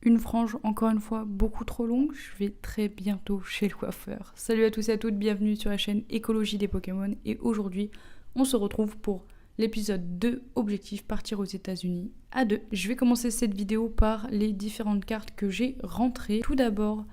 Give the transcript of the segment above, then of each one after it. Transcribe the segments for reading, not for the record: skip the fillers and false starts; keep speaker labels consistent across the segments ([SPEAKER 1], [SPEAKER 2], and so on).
[SPEAKER 1] Une frange, encore une fois, beaucoup trop longue. Je vais très bientôt chez le coiffeur. Salut à tous et à toutes, bienvenue sur la chaîne Écologie des Pokémon. Et aujourd'hui, on se retrouve pour l'épisode 2, objectif partir aux États-Unis à 2. Je vais commencer cette vidéo par les différentes cartes que j'ai rentrées. Tout d'abord,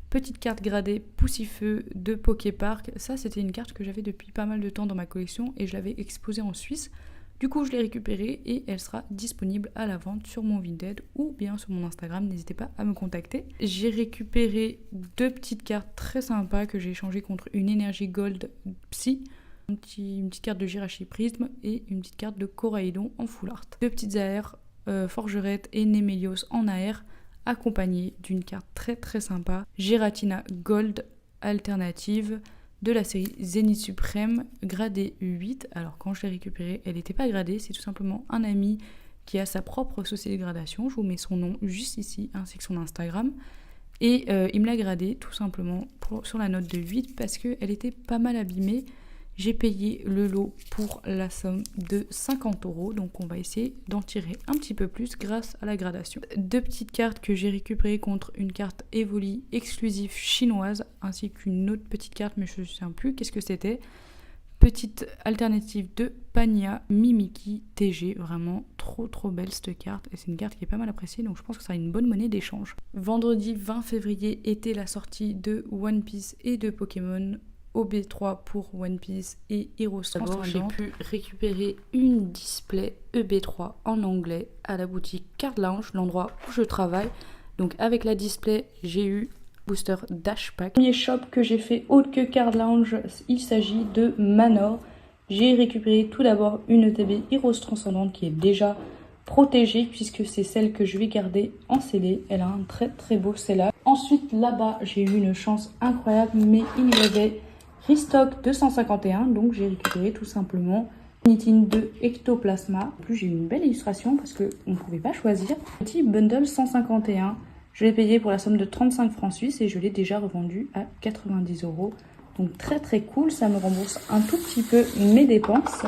[SPEAKER 1] petite carte gradée Poussifeu de Poképark. Ça, c'était une carte que j'avais depuis pas mal de temps dans ma collection et je l'avais exposée en Suisse. Du coup, je l'ai récupérée et elle sera disponible à la vente sur mon Vinted ou bien sur mon Instagram. N'hésitez pas à me contacter. J'ai récupéré deux petites cartes très sympas que j'ai échangées contre une énergie Gold Psy, une petite carte de Jirachi Prisme et une petite carte de Coraidon en full art. Deux petites AR, Forgerette et Nemelios en AR, accompagnées d'une carte très sympa, Giratina Gold alternative, de la série Zénith Suprême, gradée 8. Alors quand je l'ai récupérée, elle n'était pas gradée, c'est tout simplement un ami qui a sa propre société de gradation. Je vous mets son nom juste ici, ainsi que son Instagram. Et il me l'a gradée tout simplement sur la note de 8 parce qu'elle était pas mal abîmée. J'ai payé le lot pour la somme de 50 €, donc on va essayer d'en tirer un petit peu plus grâce à la gradation. Deux petites cartes que j'ai récupérées contre une carte Evoli exclusive chinoise, ainsi qu'une autre petite carte, mais je ne sais plus qu'est-ce que c'était. Petite alternative de Pania Mimiki TG, vraiment trop belle cette carte, et c'est une carte qui est pas mal appréciée, donc je pense que ça sera une bonne monnaie d'échange. Vendredi 20 février était la sortie de One Piece et de Pokémon OB3 pour One Piece et Heroes Transcendant. J'ai pu récupérer une display EB3 en anglais à la boutique Card Lounge, l'endroit où je travaille. Donc avec la display, j'ai eu booster Dash Pack. Premier shop que j'ai fait autre que Card Lounge, il s'agit de Manor. J'ai récupéré tout d'abord une ETB Heroes Transcendante qui est déjà protégée puisque c'est celle que je vais garder en scellé. Elle a un très beau scellage. Ensuite là-bas, j'ai eu une chance incroyable, mais il y avait Restock 251, donc j'ai récupéré tout simplement Nitine de Ectoplasma. En plus, j'ai eu une belle illustration parce qu'on ne pouvait pas choisir. Petit bundle 151, je l'ai payé pour la somme de 35 francs suisses et je l'ai déjà revendu à 90 €. Donc très cool, ça me rembourse un tout petit peu mes dépenses.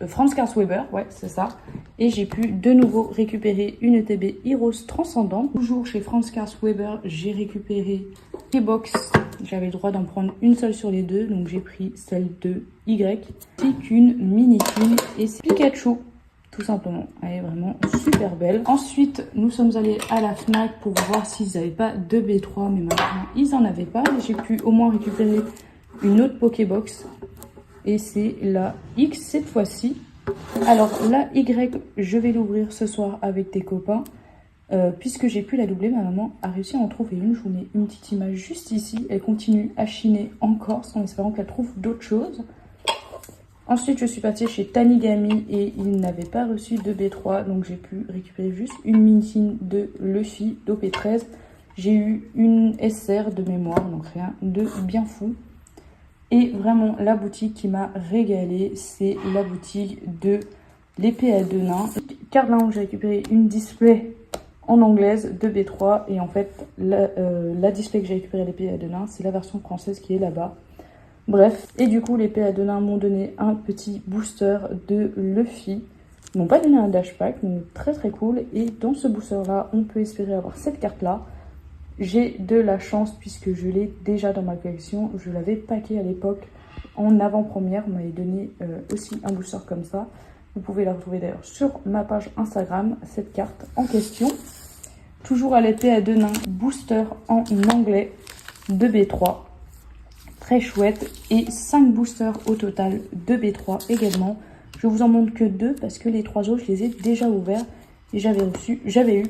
[SPEAKER 1] Franz Karl Weber, ouais, c'est ça. Et j'ai pu de nouveau récupérer une ETB Heroes Transcendante. Toujours chez Franz Karl Weber, j'ai récupéré les box. J'avais le droit d'en prendre une seule sur les deux, donc j'ai pris celle de Y. C'est qu'une mini-tune et c'est Pikachu, tout simplement. Elle est vraiment super belle. Ensuite, nous sommes allés à la Fnac pour voir s'ils n'avaient pas de B3, mais maintenant ils n'en avaient pas. J'ai pu au moins récupérer une autre Pokébox. Et c'est la X cette fois-ci. Alors la Y, je vais l'ouvrir ce soir avec des copains. Puisque j'ai pu la doubler, ma maman a réussi à en trouver une. Je vous mets une petite image juste ici. Elle continue à chiner encore en espérant qu'elle trouve d'autres choses. Ensuite, je suis partie chez Tanigami et ils n'avaient pas reçu de B3. Donc j'ai pu récupérer juste une mini de Luffy d'OP13. J'ai eu une SR de mémoire, donc rien de bien fou. Et vraiment, la boutique qui m'a régalée, c'est la boutique de l'épée à deux nains. Car là, j'ai récupéré une display en anglaise de B3. Et en fait, la display que j'ai récupérée à l'épée à deux nains, c'est la version française qui est là-bas. Bref, et du coup, l'épée à deux nains m'ont donné un petit booster de Luffy. Ils m'ont pas donné un dash pack, mais très cool. Et dans ce booster-là, on peut espérer avoir cette carte-là. J'ai de la chance puisque je l'ai déjà dans ma collection. Je l'avais packé à l'époque en avant-première. On m'avait donné aussi un booster comme ça. Vous pouvez la retrouver d'ailleurs sur ma page Instagram, cette carte en question. Toujours à l'épée à deux nains, booster en anglais de B3. Très chouette. Et 5 boosters au total de B3 également. Je vous en montre que 2 parce que les 3 autres, je les ai déjà ouverts. Et j'avais eu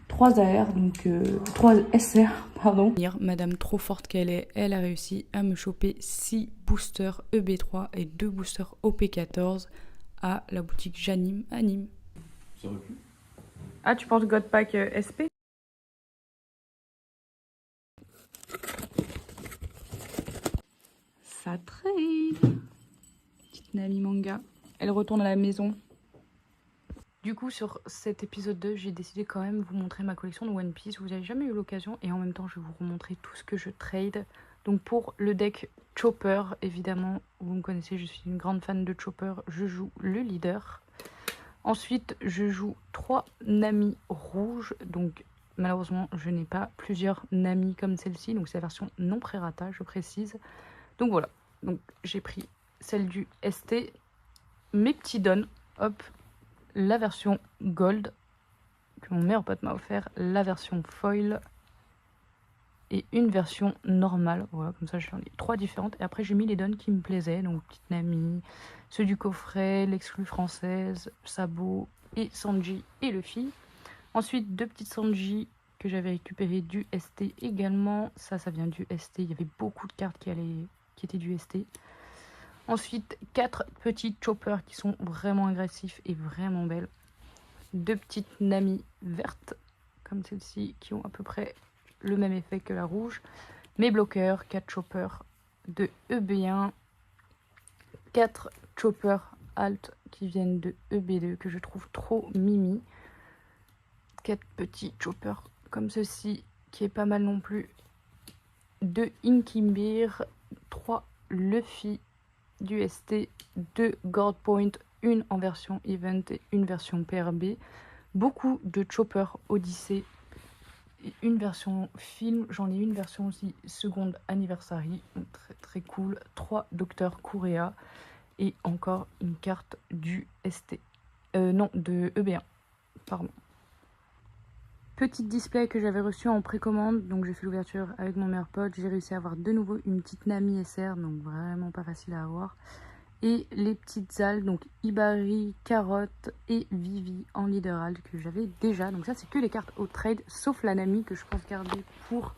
[SPEAKER 1] 3 AR, donc 3 SR, pardon. Madame trop forte qu'elle est, elle a réussi à me choper 6 boosters EB3 et 2 boosters OP14 à la boutique J'anime à Nîmes.
[SPEAKER 2] Ça aurait pu.
[SPEAKER 1] Ah, tu penses Godpack SP? Ça trade. Petite Nami manga. Elle retourne à la maison. Du coup, sur cet épisode 2, j'ai décidé quand même de vous montrer ma collection de One Piece. Vous n'avez jamais eu l'occasion et en même temps, je vais vous remontrer tout ce que je trade. Donc pour le deck Chopper, évidemment, vous me connaissez, je suis une grande fan de Chopper. Je joue le leader. Ensuite, je joue 3 Nami rouges, donc malheureusement, je n'ai pas plusieurs Nami comme celle-ci. Donc, c'est la version non pré-rata, je précise. Donc, voilà. Donc, j'ai pris celle du ST. Mes petits dons. Hop. La version Gold. Que mon meilleur pote m'a offert. La version Foil. Et une version normale. Voilà, comme ça, j'en ai 3 différentes. Et après, j'ai mis les dons qui me plaisaient. Donc, petite Nami. Ceux du coffret. L'exclu française. Sabo. Et Sanji et Luffy. Ensuite, 2 petites Sanji que j'avais récupérées du ST également. Ça vient du ST. Il y avait beaucoup de cartes qui étaient du ST. Ensuite, 4 petits choppers qui sont vraiment agressifs et vraiment belles. 2 petites Nami vertes, comme celle-ci, qui ont à peu près le même effet que la rouge. Mes bloqueurs, 4 choppers de EB1. 4 choppers alt qui viennent de EB2 que je trouve trop mimi. 4 petits choppers comme ceci qui est pas mal non plus. 2 Inkimbir, 3 Luffy du ST, 2 Gold Point, une en version event et une version PRB. Beaucoup de choppers Odyssey et une version film. J'en ai une version aussi seconde anniversary, très très cool. 3 Docteur Kurea et encore une carte du ST. Non, de EB1, pardon. Petit display que j'avais reçu en précommande, donc j'ai fait l'ouverture avec mon meilleur pote. J'ai réussi à avoir de nouveau une petite Nami SR, donc vraiment pas facile à avoir. Et les petites algues, donc Ibari, Carotte et Vivi en leader algue que j'avais déjà. Donc ça c'est que les cartes au trade, sauf la Nami que je pense garder pour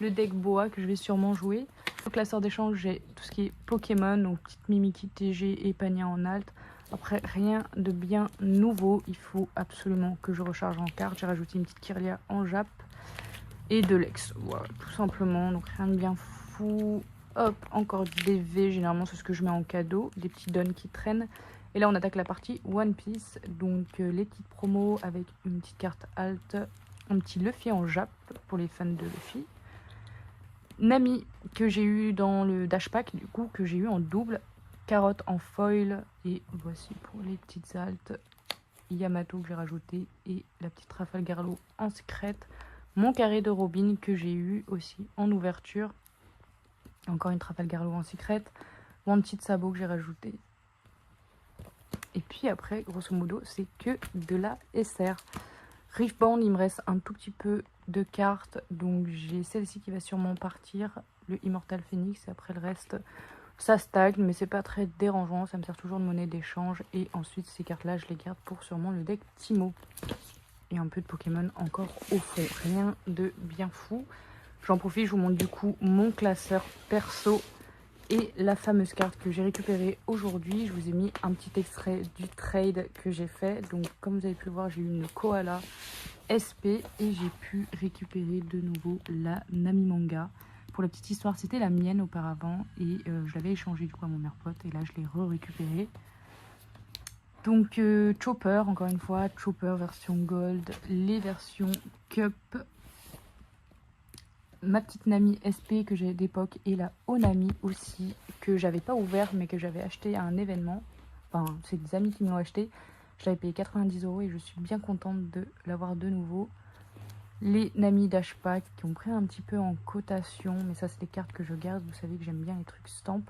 [SPEAKER 1] le deck Boa que je vais sûrement jouer. Au classeur d'échange, j'ai tout ce qui est Pokémon, donc petite Mimikyu TG et Pania en alt. Après, rien de bien nouveau. Il faut absolument que je recharge en carte. J'ai rajouté une petite Kirlia en Jap et de l'ex. Voilà, tout simplement. Donc, rien de bien fou. Hop, encore des V. Généralement, c'est ce que je mets en cadeau. Des petits dons qui traînent. Et là, on attaque la partie One Piece. Donc, les petites promos avec une petite carte alt. Un petit Luffy en Jap pour les fans de Luffy. Nami que j'ai eu dans le Dash Pack, du coup, que j'ai eu en double. Carotte en foil et voici pour les petites altes Yamato que j'ai rajouté et la petite Trafalgar Law en secrète. Mon carré de Robin que j'ai eu aussi en ouverture. Encore une Trafalgar Law en secrète. Mon petit sabot que j'ai rajouté. Et puis après, grosso modo, c'est que de la SR. Riftbound, il me reste un tout petit peu de cartes. Donc j'ai celle-ci qui va sûrement partir. Le Immortal Phoenix et après le reste... Ça stagne, mais c'est pas très dérangeant. Ça me sert toujours de monnaie d'échange. Et ensuite, ces cartes-là, je les garde pour sûrement le deck Timo. Et un peu de Pokémon encore au fond. Rien de bien fou. J'en profite, je vous montre du coup mon classeur perso. Et la fameuse carte que j'ai récupérée aujourd'hui. Je vous ai mis un petit extrait du trade que j'ai fait. Donc, comme vous avez pu le voir, j'ai eu une Koala SP. Et j'ai pu récupérer de nouveau la Nami Manga. Pour la petite histoire, c'était la mienne auparavant et je l'avais échangée du coup à mon meilleur pote et là je l'ai récupérée. Donc Chopper, encore une fois, Chopper version Gold, les versions Cup, ma petite Nami SP que j'ai d'époque et la Onami aussi que j'avais pas ouvert mais que j'avais acheté à un événement. Enfin, c'est des amis qui me l'ont acheté. Je l'avais payé 90 € et je suis bien contente de l'avoir de nouveau. Les Nami Dash Pack qui ont pris un petit peu en cotation, mais ça c'est des cartes que je garde, vous savez que j'aime bien les trucs stamp.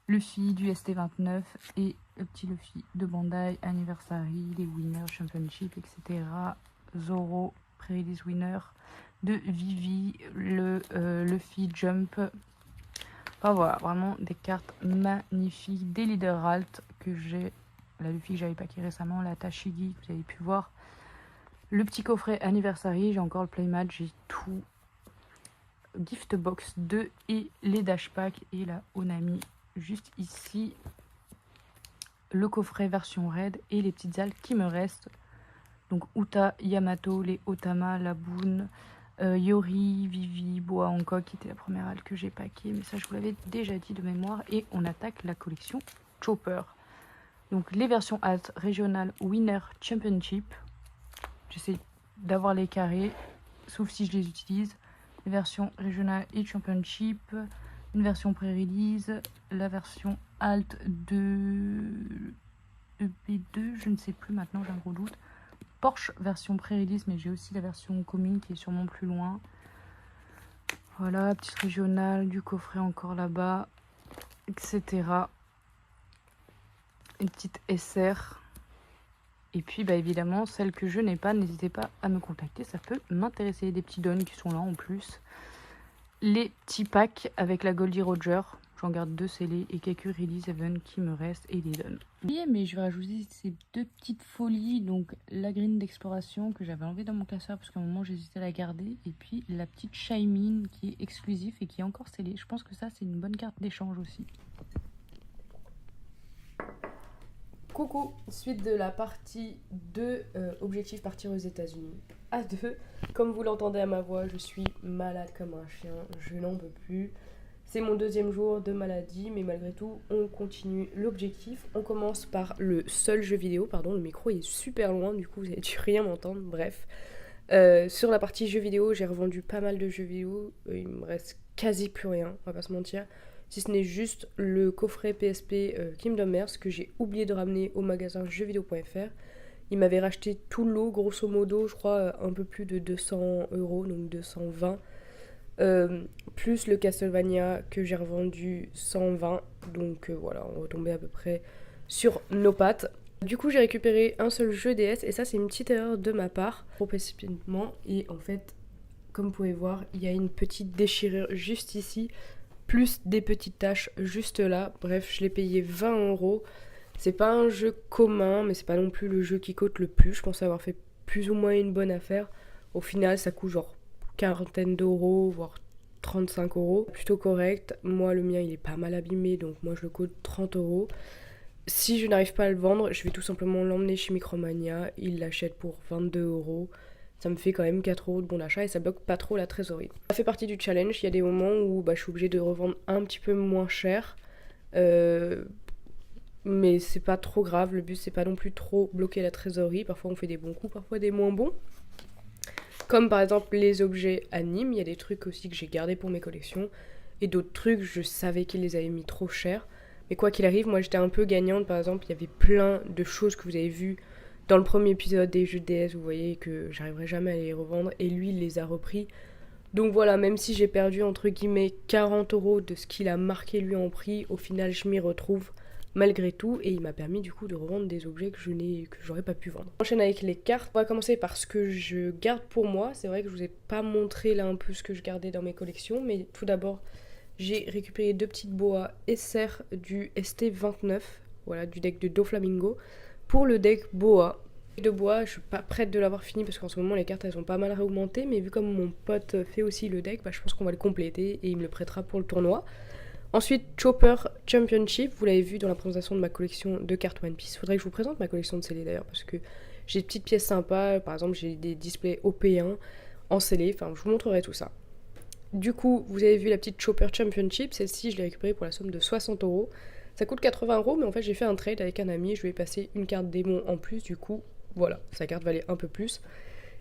[SPEAKER 1] Luffy du ST29 et le petit Luffy de Bandai Anniversary, les Winners Championship, etc. Zoro, Pre-Release Winner de Vivi, le Luffy Jump. Enfin voilà, vraiment des cartes magnifiques, des leaders alt que j'ai, la Luffy que j'avais packé récemment, la Tashigi que vous avez pu voir. Le petit coffret Anniversary, j'ai encore le playmat, j'ai tout. Gift Box 2 et les Dash Pack et la Onami juste ici. Le coffret version Red et les petites algues qui me restent. Donc Uta, Yamato, les Otama, la Boon, Yori, Vivi, Boa Hancock qui était la première algue que j'ai packé. Mais ça je vous l'avais déjà dit de mémoire. Et on attaque la collection Chopper. Donc les versions alt régional Winner Championship. J'essaie d'avoir les carrés, sauf si je les utilise. Les versions régionales et championship, une version pré-release, la version alt de EP2, je ne sais plus maintenant, j'ai un gros doute. Porsche version pré-release, mais j'ai aussi la version commune qui est sûrement plus loin. Voilà, petite régionale, du coffret encore là-bas, etc. Une petite SR. Et puis bah évidemment, celle que je n'ai pas, n'hésitez pas à me contacter, ça peut m'intéresser. Des petits dons qui sont là en plus. Les petits packs avec la Goldie Roger. J'en garde 2 scellés et quelques release event qui me restent et les donne. Mais je vais rajouter ces 2 petites folies. Donc la green d'exploration que j'avais enlevé dans mon classeur parce qu'à un moment j'hésitais à la garder. Et puis la petite Shaymin qui est exclusive et qui est encore scellée. Je pense que ça c'est une bonne carte d'échange aussi. Coucou, suite de la partie 2, objectif partir aux États-Unis. À 2, comme vous l'entendez à ma voix, je suis malade comme un chien, je n'en peux plus. C'est mon 2e jour de maladie, mais malgré tout, on continue l'objectif. On commence par le seul jeu vidéo, pardon, le micro est super loin, du coup vous avez dû rien m'entendre, bref. Sur la partie jeux vidéo, j'ai revendu pas mal de jeux vidéo, il me reste quasi plus rien, on va pas se mentir. Si ce n'est juste le coffret PSP Kingdom Hearts que j'ai oublié de ramener au magasin jeuxvideo.fr. Il m'avait racheté tout le lot, grosso modo, je crois, un peu plus de 200 €, donc 220. Plus le Castlevania que j'ai revendu 120. Donc voilà, on retombait à peu près sur nos pattes. Du coup, j'ai récupéré un seul jeu DS et ça, c'est une petite erreur de ma part, trop précipitamment. Et en fait, comme vous pouvez voir, il y a une petite déchirure juste ici, plus des petites taches juste là. Bref, je l'ai payé 20 €. C'est pas un jeu commun, mais c'est pas non plus le jeu qui coûte le plus. Je pensais avoir fait plus ou moins une bonne affaire. Au final, ça coûte genre quarantaine d'euros, voire 35 €. Plutôt correct. Moi, le mien, il est pas mal abîmé, donc moi, je le coûte 30 €. Si je n'arrive pas à le vendre, je vais tout simplement l'emmener chez Micromania. Il l'achète pour 22 €. Ça me fait quand même 4 € de bon d'achat et ça bloque pas trop la trésorerie. Ça fait partie du challenge. Il y a des moments où je suis obligée de revendre un petit peu moins cher. Mais c'est pas trop grave. Le but, c'est pas non plus trop bloquer la trésorerie. Parfois, on fait des bons coups, parfois des moins bons. Comme par exemple les objets animes. Il y a des trucs aussi que j'ai gardés pour mes collections. Et d'autres trucs, je savais qu'ils les avaient mis trop cher. Mais quoi qu'il arrive, moi j'étais un peu gagnante. Par exemple, il y avait plein de choses que vous avez vues dans le premier épisode des jeux de DS. Vous voyez que j'arriverai jamais à les revendre. Et lui, il les a repris. Donc voilà, même si j'ai perdu entre guillemets 40 € de ce qu'il a marqué lui en prix, au final je m'y retrouve malgré tout. Et il m'a permis du coup de revendre des objets que j'aurais pas pu vendre. On enchaîne avec les cartes. On va commencer par ce que je garde pour moi. C'est vrai que je vous ai pas montré là un peu ce que je gardais dans mes collections. Mais tout d'abord, j'ai récupéré 2 petites boas SR du ST29, voilà, du deck de Doflamingo, pour le deck boa. De bois, je suis pas prête de l'avoir fini parce qu'en ce moment les cartes elles ont pas mal réaugmenté, mais vu comme mon pote fait aussi le deck, je pense qu'on va le compléter et il me le prêtera pour le tournoi. Ensuite, Chopper Championship, vous l'avez vu dans la présentation de ma collection de cartes One Piece. Faudrait que je vous présente ma collection de scellés d'ailleurs parce que j'ai des petites pièces sympas, par exemple j'ai des displays OP1 en scellé, enfin je vous montrerai tout ça. Du coup, vous avez vu la petite Chopper Championship, celle-ci je l'ai récupérée pour la somme de 60 €. Ça coûte 80 €, mais en fait j'ai fait un trade avec un ami, je lui ai passé une carte démon en plus, du coup, voilà, sa carte valait un peu plus.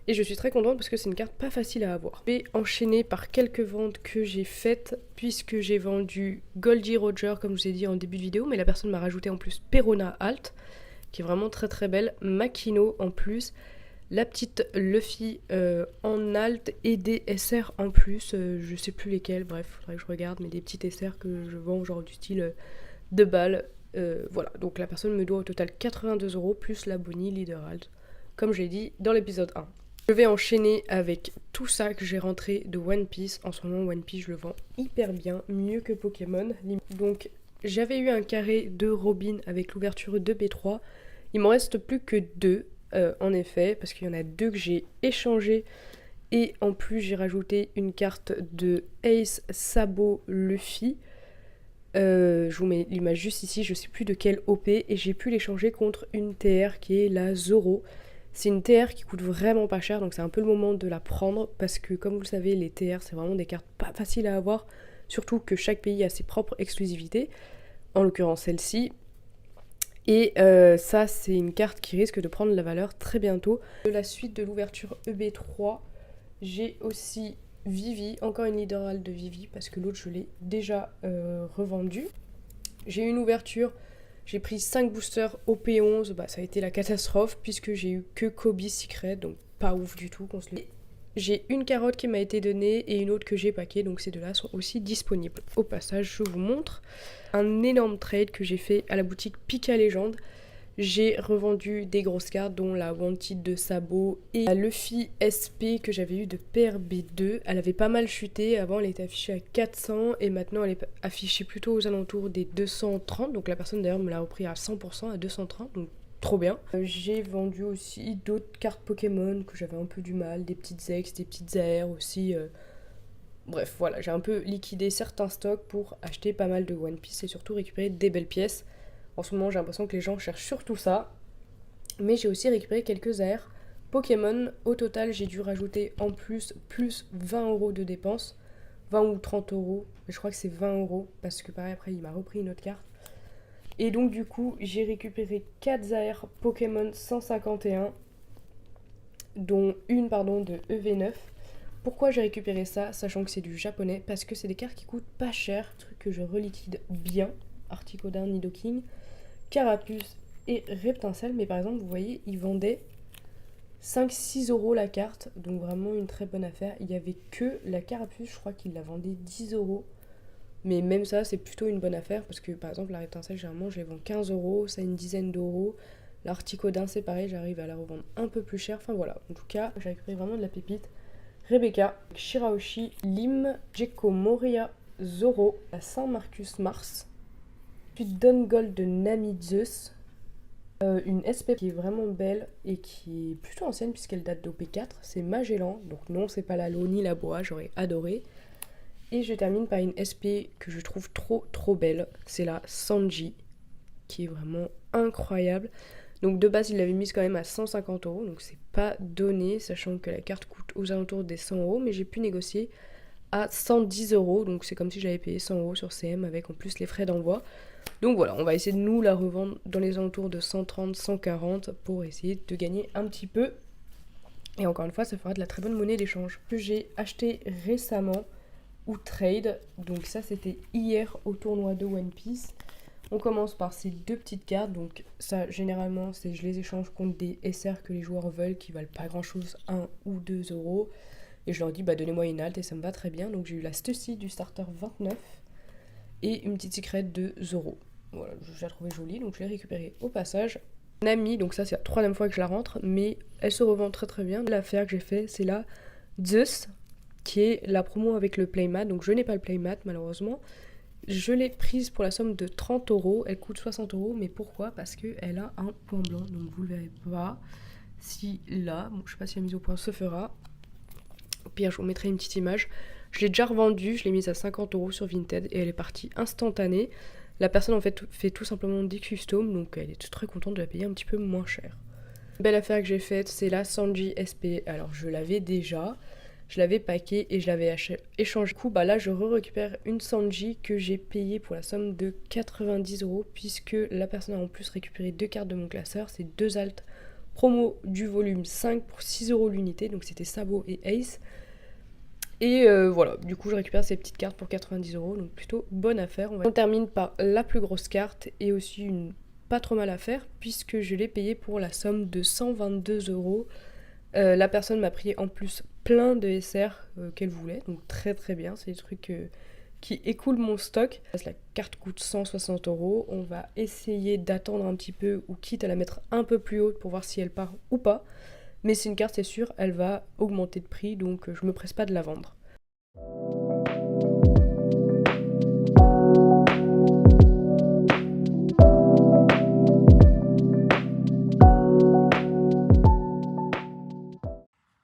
[SPEAKER 1] Et je suis très contente parce que c'est une carte pas facile à avoir. Je vais enchaîner par quelques ventes que j'ai faites, puisque j'ai vendu Goldie Roger, comme je vous ai dit en début de vidéo, mais la personne m'a rajouté en plus Perona Alt, qui est vraiment très très belle, Makino en plus, la petite Luffy en alt et des SR en plus, je sais plus lesquels, bref, faudrait que je regarde, mais des petites SR que je vends genre du style 2 balles. Voilà, donc la personne me doit au total 82 € plus la Bonnie Leader Alt, comme j'ai dit dans l'épisode 1. Je vais enchaîner avec tout ça que j'ai rentré de One Piece. En ce moment, One Piece, je le vends hyper bien, mieux que Pokémon. Donc, j'avais eu un carré de Robin avec l'ouverture de B3. Il m'en reste plus que 2, en effet, parce qu'il y en a 2 que j'ai échangées. Et en plus, j'ai rajouté une carte de Ace Sabo Luffy. Je vous mets l'image juste ici, je sais plus de quel OP. Et j'ai pu l'échanger contre une TR qui est la Zoro. C'est une TR qui coûte vraiment pas cher, donc c'est un peu le moment de la prendre parce que comme vous le savez, les TR c'est vraiment des cartes pas faciles à avoir, surtout que chaque pays a ses propres exclusivités, en l'occurrence celle-ci. Et ça c'est une carte qui risque de prendre la valeur très bientôt. De la suite de l'ouverture EB3, j'ai aussi Vivi, encore une leader de Vivi parce que l'autre je l'ai déjà revendue. J'ai eu une ouverture
[SPEAKER 2] J'ai pris 5 boosters au P11, bah ça a été la catastrophe puisque j'ai eu que Kobe Secret, donc pas ouf du tout qu'on se le... J'ai une carotte qui m'a été donnée et une autre que j'ai packée, donc ces deux-là sont aussi disponibles. Au passage, je vous montre un énorme trade que j'ai fait à la boutique Pika Légende. J'ai revendu des grosses cartes dont la Wanted de Sabot et la Luffy SP que j'avais eu de PRB2. Elle avait pas mal chuté, avant elle était affichée à 400 et maintenant elle est affichée plutôt aux alentours des 230. Donc la personne d'ailleurs me l'a repris à 100% à 230, donc trop bien. J'ai vendu aussi d'autres cartes Pokémon que j'avais un peu du mal, des petites X, des petites AR aussi. Bref, voilà, j'ai un peu liquidé certains stocks pour acheter pas mal de One Piece et surtout récupérer des belles pièces. En ce moment, j'ai l'impression que les gens cherchent surtout ça. Mais j'ai aussi récupéré quelques AR Pokémon. Au total, j'ai dû rajouter en plus 20 € de dépenses. 20 ou 30 €. Mais je crois que c'est 20 € parce que pareil, après, il m'a repris une autre carte. Et donc, du coup, j'ai récupéré 4 AR Pokémon 151, dont une de EV9. Pourquoi j'ai récupéré ça, sachant que c'est du japonais? Parce que c'est des cartes qui coûtent pas cher, truc que je reliquide bien. Articodin, Nidoking, Carapuce et Reptincelle, mais par exemple, vous voyez, ils vendaient 5-6 € la carte, donc vraiment une très bonne affaire. Il y avait que la Carapuce, je crois qu'il la vendait 10 €, mais même ça, c'est plutôt une bonne affaire parce que par exemple, la Reptincelle, généralement, je les vends 15 €, ça a une dizaine d'euros. L'Articodin, c'est pareil, j'arrive à la revendre un peu plus cher. Enfin voilà, en tout cas, j'ai récupéré vraiment de la pépite. Rebecca, Shiraoshi, Lim, Jeko, Moria, Zoro, la Saint-Marcus Mars, puis Dungold de Nami Zeus, une SP qui est vraiment belle et qui est plutôt ancienne puisqu'elle date d'OP4, c'est Magellan, donc non c'est pas la Lo ni la Boa, j'aurais adoré. Et je termine par une SP que je trouve trop belle, c'est la Sanji, qui est vraiment incroyable. Donc de base il l'avait mise quand même à 150 €, donc c'est pas donné, sachant que la carte coûte aux alentours des 100 €, mais j'ai pu négocier à 110 €, donc c'est comme si j'avais payé 100 € sur CM avec en plus les frais d'envoi. Donc voilà, on va essayer de nous la revendre dans les alentours de 130, 140 pour essayer de gagner un petit peu. Et encore une fois, ça fera de la très bonne monnaie d'échange. Que j'ai acheté récemment ou trade, donc ça c'était hier au tournoi de One Piece. On commence par ces deux petites cartes, donc ça généralement je les échange contre des SR que les joueurs veulent qui valent pas grand chose, 1 ou 2 €. Et je leur dis bah donnez-moi une alt et ça me va très bien. Donc j'ai eu la Stussy du starter 29 et une petite secrète de Zoro. Voilà, je la trouvais jolie, donc je l'ai récupérée au passage. Nami, donc ça c'est la troisième fois que je la rentre, mais elle se revend très bien. L'affaire que j'ai fait, c'est la Zeus, qui est la promo avec le playmat. Donc je n'ai pas le playmat malheureusement. Je l'ai prise pour la somme de 30 €. Elle coûte 60 €, mais pourquoi? Parce qu'elle a un point blanc, donc vous le verrez pas. Si là, bon, je sais pas si la mise au point se fera. Au pire, je vous mettrai une petite image. Je l'ai déjà revendue, je l'ai mise à 50 € sur Vinted et elle est partie instantanée. La personne en fait tout simplement des customs, donc elle est très contente de la payer un petit peu moins cher. Belle affaire que j'ai faite, c'est la Sanji SP. Alors je l'avais déjà, je l'avais packée et je l'avais échangé. Du coup, bah là je récupère une Sanji que j'ai payée pour la somme de 90 € puisque la personne a en plus récupéré deux cartes de mon classeur, c'est deux altes promo du volume 5 pour 6 € l'unité, donc c'était Sabot et Ace. Et voilà, du coup je récupère ces petites cartes pour 90 €, donc plutôt bonne affaire. On termine par la plus grosse carte et aussi une pas trop mal affaire puisque je l'ai payée pour la somme de 122 €. La personne m'a pris en plus plein de SR qu'elle voulait, donc très bien, c'est des trucs qui écoulent mon stock. La carte coûte 160 €, on va essayer d'attendre un petit peu ou quitte à la mettre un peu plus haute pour voir si elle part ou pas. Mais c'est une carte, c'est sûr, elle va augmenter de prix, donc je me presse pas de la vendre.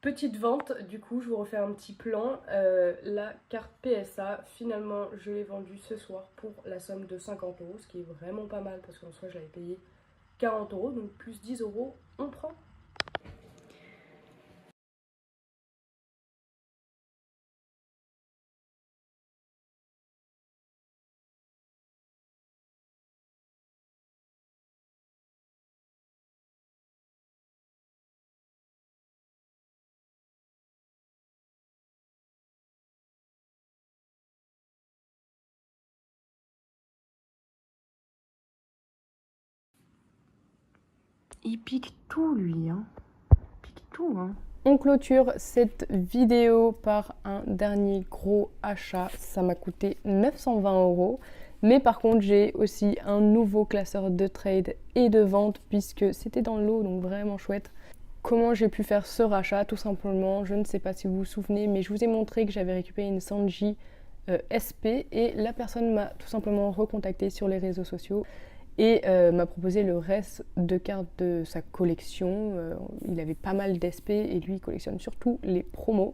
[SPEAKER 2] Petite vente, du coup, je vous refais un petit plan. La carte PSA, finalement, je l'ai vendue ce soir pour la somme de 50 €, ce qui est vraiment pas mal parce qu'en soi, je l'avais payé 40 €, donc plus 10 €, on prend.
[SPEAKER 1] Il pique tout lui, hein. Il pique tout, hein.
[SPEAKER 2] On clôture cette vidéo par un dernier gros achat. Ça m'a coûté 920 €. Mais par contre, j'ai aussi un nouveau classeur de trade et de vente puisque c'était dans le lot, donc vraiment chouette. Comment j'ai pu faire ce rachat? Tout simplement, je ne sais pas si vous vous souvenez, mais je vous ai montré que j'avais récupéré une Sanji SP et la personne m'a tout simplement recontacté sur les réseaux sociaux et m'a proposé le reste de cartes de sa collection. Il avait pas mal d'SP et lui il collectionne surtout les promos.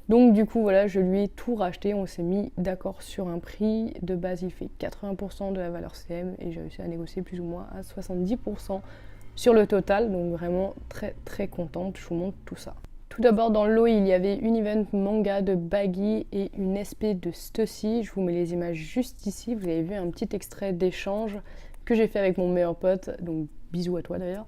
[SPEAKER 2] Donc du coup voilà, je lui ai tout racheté, on s'est mis d'accord sur un prix. De base il fait 80% de la valeur CM et j'ai réussi à négocier plus ou moins à 70% sur le total. Donc vraiment très très contente, je vous montre tout ça. Tout d'abord dans le lot il y avait une event manga de Baggy et une SP de Stussy. Je vous mets les images juste ici, vous avez vu un petit extrait d'échange que j'ai fait avec mon meilleur pote, donc bisous à toi d'ailleurs.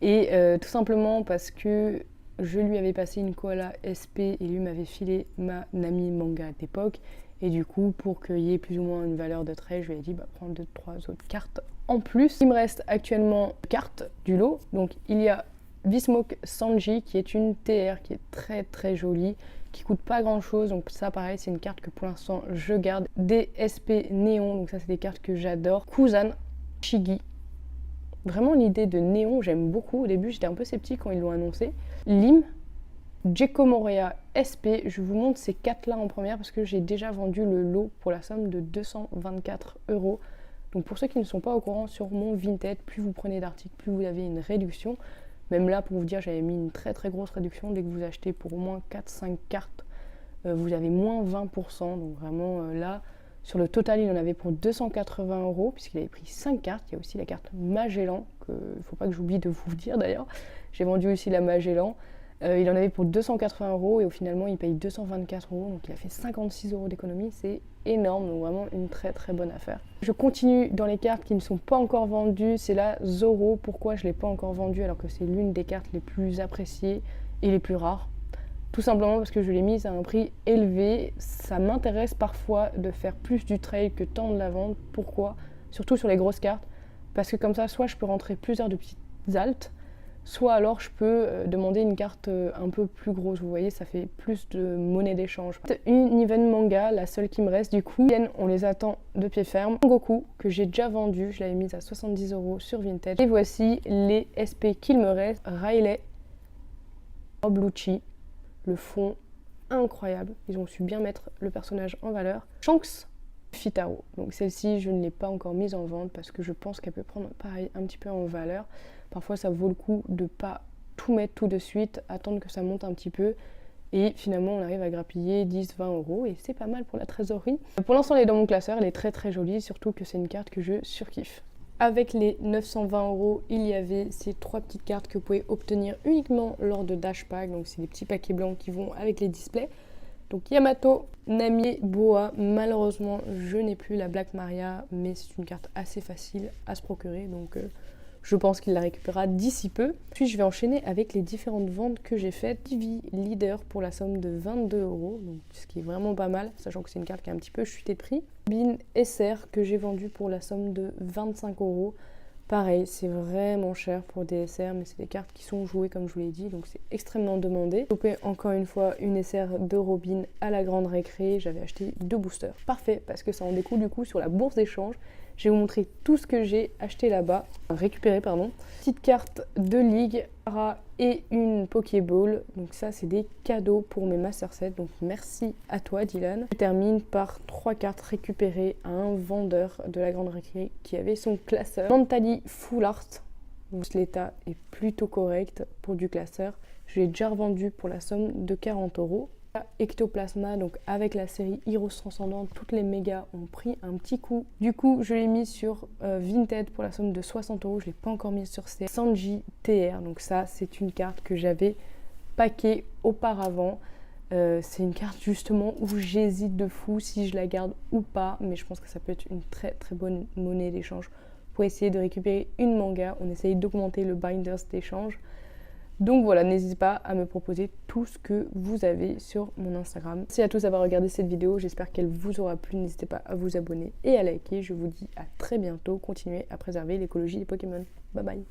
[SPEAKER 2] Et tout simplement parce que je lui avais passé une koala SP et lui m'avait filé ma Nami manga d'époque. Et du coup, pour qu'il y ait plus ou moins une valeur de trade, je lui ai dit prends 2-3 autres cartes en plus. Il me reste actuellement cartes du lot. Donc il y a Vismoke Sanji qui est une TR qui est très très jolie, qui coûte pas grand chose. Donc ça pareil, c'est une carte que pour l'instant je garde. Des SP Néon, donc ça c'est des cartes que j'adore. Kuzan Shigi. Vraiment l'idée de néon, j'aime beaucoup. Au début, j'étais un peu sceptique quand ils l'ont annoncé. Lim, Gecko Moria SP. Je vous montre ces 4 là en première parce que j'ai déjà vendu le lot pour la somme de 224 €. Donc pour ceux qui ne sont pas au courant, sur mon Vinted, plus vous prenez d'articles, plus vous avez une réduction. Même là, pour vous dire, j'avais mis une très très grosse réduction. Dès que vous achetez pour au moins 4-5 cartes, vous avez moins 20%. Donc vraiment là... Sur le total, il en avait pour 280 € puisqu'il avait pris 5 cartes. Il y a aussi la carte Magellan, qu'il ne faut pas que j'oublie de vous dire d'ailleurs. J'ai vendu aussi la Magellan. Il en avait pour 280 € et au finalement, il paye 224 €. Donc il a fait 56 € d'économie. C'est énorme, donc vraiment une très très bonne affaire. Je continue dans les cartes qui ne sont pas encore vendues. C'est la Zoro. Pourquoi je ne l'ai pas encore vendue alors que c'est l'une des cartes les plus appréciées et les plus rares? Tout simplement parce que je l'ai mise à un prix élevé. Ça m'intéresse parfois de faire plus du trade que tant de la vente. Pourquoi? Surtout sur les grosses cartes. Parce que comme ça, soit je peux rentrer plusieurs de petites altes, soit alors je peux demander une carte un peu plus grosse. Vous voyez, ça fait plus de monnaie d'échange. Une event manga, la seule qui me reste du coup. On les attend de pied ferme. Goku, que j'ai déjà vendu, je l'avais mise à 70 € sur Vinted. Et voici les SP qu'il me reste. Riley, Obluchi. Le fond incroyable, ils ont su bien mettre le personnage en valeur. Shanks Fitaro, donc celle-ci je ne l'ai pas encore mise en vente parce que je pense qu'elle peut prendre pareil un petit peu en valeur. Parfois ça vaut le coup de pas tout mettre tout de suite, attendre que ça monte un petit peu et finalement on arrive à grappiller 10-20 € et c'est pas mal pour la trésorerie. Pour l'instant elle est dans mon classeur, elle est très très jolie, surtout que c'est une carte que je surkiffe. Avec les 920 €, il y avait ces 3 petites cartes que vous pouvez obtenir uniquement lors de Dash Pack. Donc c'est des petits paquets blancs qui vont avec les displays. Donc Yamato, Nami, Boa. Malheureusement, je n'ai plus la Black Maria, mais c'est une carte assez facile à se procurer. Donc je pense qu'il la récupérera d'ici peu. Puis je vais enchaîner avec les différentes ventes que j'ai faites. TV Leader pour la somme de 22 €, donc ce qui est vraiment pas mal, sachant que c'est une carte qui a un petit peu chuté de prix. Bin SR que j'ai vendu pour la somme de 25 €. Pareil, c'est vraiment cher pour des SR, mais c'est des cartes qui sont jouées comme je vous l'ai dit, donc c'est extrêmement demandé. J'ai chopé encore une fois une SR de Robin à la grande récré, j'avais acheté 2 boosters. Parfait, parce que ça en découle du coup sur la bourse d'échange. Je vais vous montrer tout ce que j'ai acheté là-bas, récupéré pardon. Petite carte de ligue, et une Pokéball. Donc ça c'est des cadeaux pour mes Master Sets. Donc merci à toi Dylan. Je termine par 3 cartes récupérées à un vendeur de la grande récré qui avait son classeur. Mentally Full Art. L'état est plutôt correct pour du classeur. Je l'ai déjà revendu pour la somme de 40 €. Ectoplasma, donc avec la série Heroes Transcendante, toutes les mégas ont pris un petit coup. Du coup, je l'ai mis sur Vinted pour la somme de 60 €. Je ne l'ai pas encore mis sur ces Sanji TR. Donc ça, c'est une carte que j'avais packée auparavant. C'est une carte justement où j'hésite de fou si je la garde ou pas. Mais je pense que ça peut être une très très bonne monnaie d'échange pour essayer de récupérer une manga. On essaye d'augmenter le binders d'échange. Donc voilà, n'hésitez pas à me proposer tout ce que vous avez sur mon Instagram. Merci à tous d'avoir regardé cette vidéo, j'espère qu'elle vous aura plu. N'hésitez pas à vous abonner et à liker. Je vous dis à très bientôt. Continuez à préserver l'écologie des Pokémon. Bye bye.